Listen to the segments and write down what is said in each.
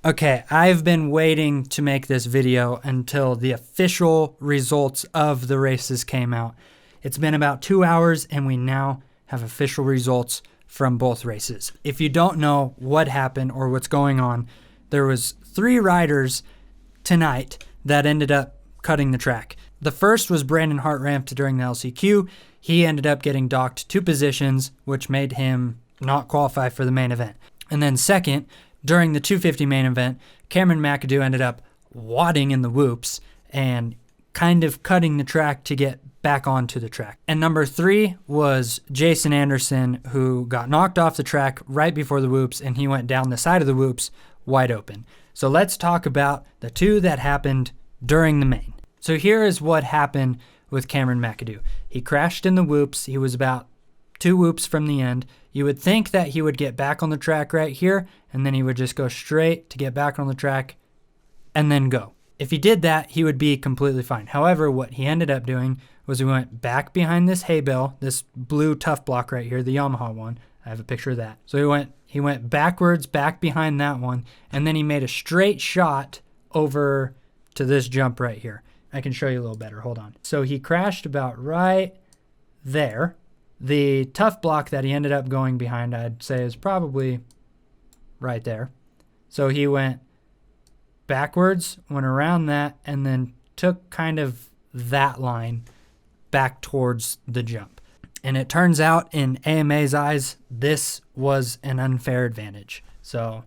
Okay, I've been waiting to make this video until the official results of the races came out. It's been about 2 hours and we now have official results from both races. If you don't know what happened or what's going on, there was 3 riders tonight that ended up cutting the track. The first was Brandon Hartranft during the LCQ. He ended up getting docked 2 positions, which made him not qualify for the main event. And then second, during the 250 main event, Cameron McAdoo ended up wadding in the whoops and kind of cutting the track to get back onto the track. And number 3 was Jason Anderson, who got knocked off the track right before the whoops, and he went down the side of the whoops wide open. So let's talk about the 2 that happened during the main. So here is what happened with Cameron McAdoo. He crashed in the whoops. He was about 2 whoops from the end. You would think that he would get back on the track right here, and then he would just go straight to get back on the track and then go. If he did that, he would be completely fine. However, what he ended up doing was he went back behind this hay bale, this blue tough block right here, the Yamaha one. I have a picture of that. So he went backwards, back behind that one, and then he made a straight shot over to this jump right here. I can show you a little better. Hold on. So he crashed about right there. The tough block that he ended up going behind, I'd say, is probably right there. So he went backwards, went around that, and then took kind of that line back towards the jump. And it turns out, in AMA's eyes, this was an unfair advantage. So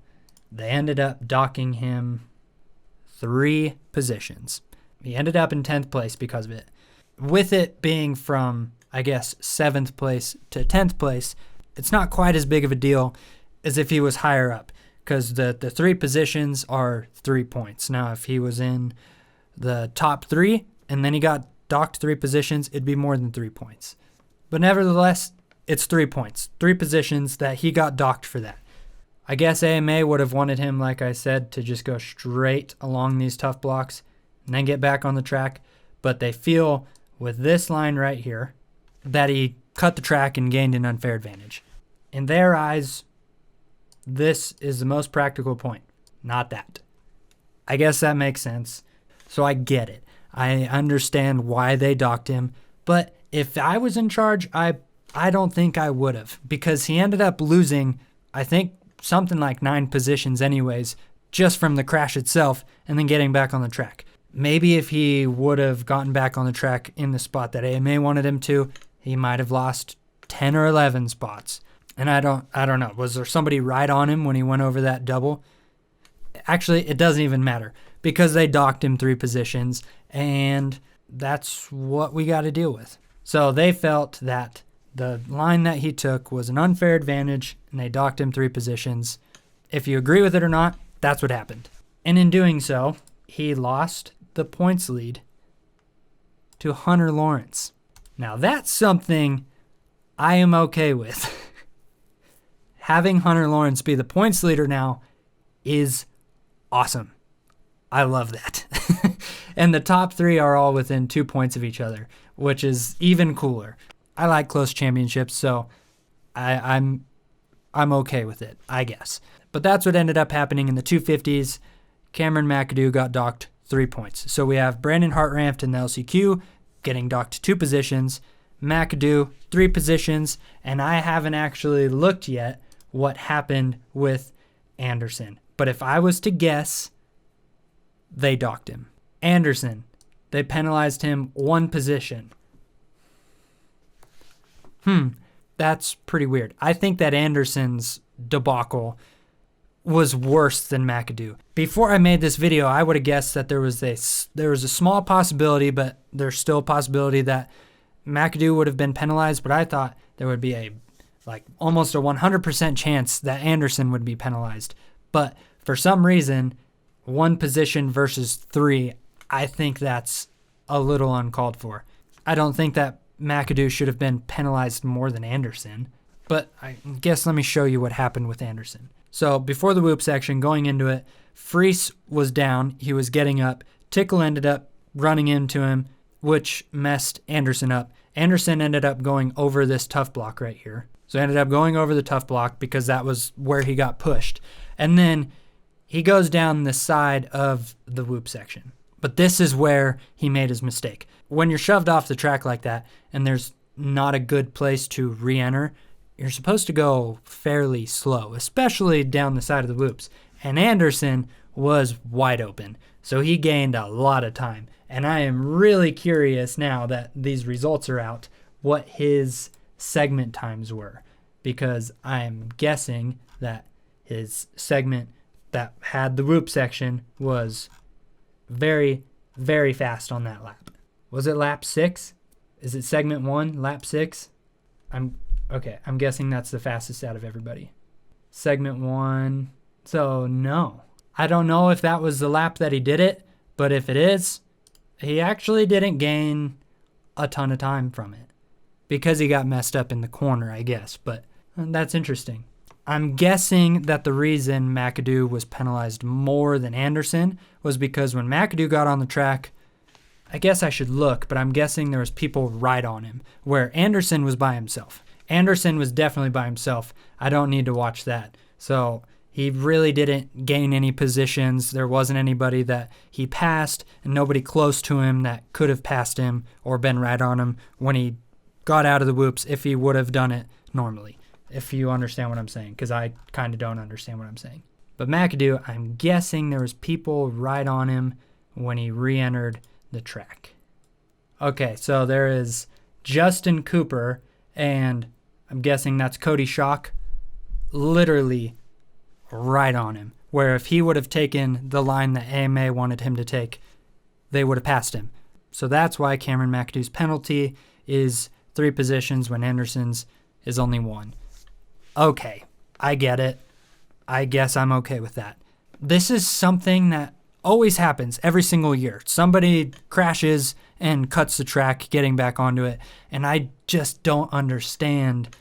they ended up docking him 3 positions. He ended up in 10th place because of it. With it being from, I guess, 7th place to 10th place, it's not quite as big of a deal as if he was higher up, because the 3 positions are 3 points. Now, if he was in the top 3 and then he got docked 3 positions, it'd be more than 3 points. But nevertheless, it's 3 points, 3 positions that he got docked for that. I guess AMA would have wanted him, like I said, to just go straight along these tough blocks and then get back on the track. But they feel with this line right here that he cut the track and gained an unfair advantage. In their eyes, this is the most practical point, not that. I guess that makes sense. So I get it. I understand why they docked him. But if I was in charge, I don't think I would have, because he ended up losing, I think, something like 9 positions anyways, just from the crash itself and then getting back on the track. Maybe if he would have gotten back on the track in the spot that AMA wanted him to, he might have lost 10 or 11 spots. And I don't know. Was there somebody right on him when he went over that double? Actually, it doesn't even matter, because they docked him 3 positions, and that's what we got to deal with. So they felt that the line that he took was an unfair advantage, and they docked him 3 positions. If you agree with it or not, that's what happened. And in doing so, he lost the points lead to Hunter Lawrence. Now, that's something I am okay with. Having Hunter Lawrence be the points leader now is awesome. I love that. And the top 3 are all within 2 points of each other, which is even cooler. I like close championships, so I'm okay with it, I guess. But that's what ended up happening in the 250s. Cameron McAdoo got docked 3 points. So we have Brandon Hartranft in the LCQ getting docked 2 positions, McAdoo 3 positions, and I haven't actually looked yet what happened with Anderson. But if I was to guess, they docked him. Anderson, they penalized him 1 position. That's pretty weird. I think that Anderson's debacle was worse than McAdoo. Before I made this video, I would have guessed that there was a small possibility, but there's still a possibility that McAdoo would have been penalized, but I thought there would be almost a 100% chance that Anderson would be penalized. But for some reason, 1 position versus 3, I think that's a little uncalled for. I don't think that McAdoo should have been penalized more than Anderson, but I guess let me show you what happened with Anderson. So before the whoop section, going into it, Freese was down. He was getting up. Tickle ended up running into him, which messed Anderson up. Anderson ended up going over this tough block right here. So he ended up going over the tough block because that was where he got pushed. And then he goes down the side of the whoop section. But this is where he made his mistake. When you're shoved off the track like that and there's not a good place to re-enter, you're supposed to go fairly slow, especially down the side of the whoops. And Anderson was wide open, so he gained a lot of time. And I am really curious now that these results are out what his segment times were, because I'm guessing that his segment that had the whoop section was very, very fast on that lap. Was it lap 6? Is it segment 1, lap 6? I'm guessing that's the fastest out of everybody. Segment 1. So no. I don't know if that was the lap that he did it, but if it is, he actually didn't gain a ton of time from it because he got messed up in the corner, I guess. But that's interesting. I'm guessing that the reason McAdoo was penalized more than Anderson was because when McAdoo got on the track, I guess I should look, but I'm guessing there was people right on him, where Anderson was by himself. Anderson was definitely by himself. I don't need to watch that. So he really didn't gain any positions. There wasn't anybody that he passed and nobody close to him that could have passed him or been right on him when he got out of the whoops if he would have done it normally. If you understand what I'm saying, because I kind of don't understand what I'm saying. But McAdoo, I'm guessing there was people right on him when he re-entered the track. Okay, so there is Justin Cooper, and I'm guessing that's Cody Schock, literally right on him, where if he would have taken the line that AMA wanted him to take, they would have passed him. So that's why Cameron McAdoo's penalty is 3 positions when Anderson's is only 1. Okay, I get it. I guess I'm okay with that. This is something that always happens every single year. Somebody crashes and cuts the track getting back onto it, and I just don't understand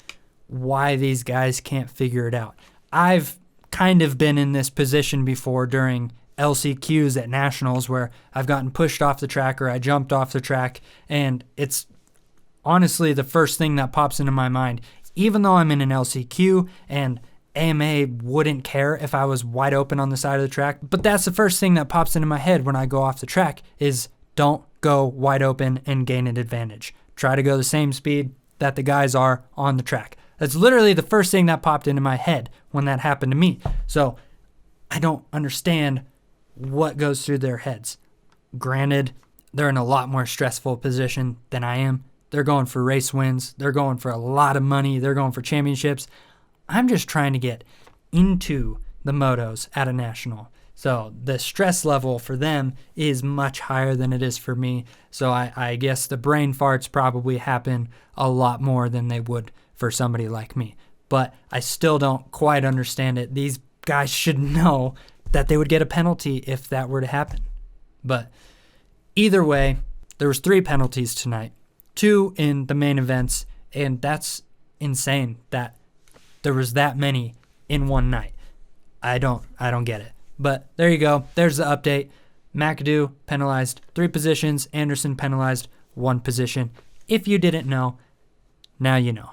why these guys can't figure it out. I've kind of been in this position before during LCQs at Nationals where I've gotten pushed off the track or I jumped off the track, and it's honestly the first thing that pops into my mind. Even though I'm in an LCQ and AMA wouldn't care if I was wide open on the side of the track, but that's the first thing that pops into my head when I go off the track is don't go wide open and gain an advantage. Try to go the same speed that the guys are on the track. That's literally the first thing that popped into my head when that happened to me. So I don't understand what goes through their heads. Granted, they're in a lot more stressful position than I am. They're going for race wins. They're going for a lot of money. They're going for championships. I'm just trying to get into the motos at a national. So the stress level for them is much higher than it is for me. So I guess the brain farts probably happen a lot more than they would for somebody like me. But I still don't quite understand it. These guys should know that they would get a penalty if that were to happen. But either way, there was 3 penalties tonight. 2 in the main events, and that's insane that there was that many in one night. I don't get it. But there you go. There's the update. McAdoo penalized 3 positions. Anderson penalized 1 position. If you didn't know, now you know.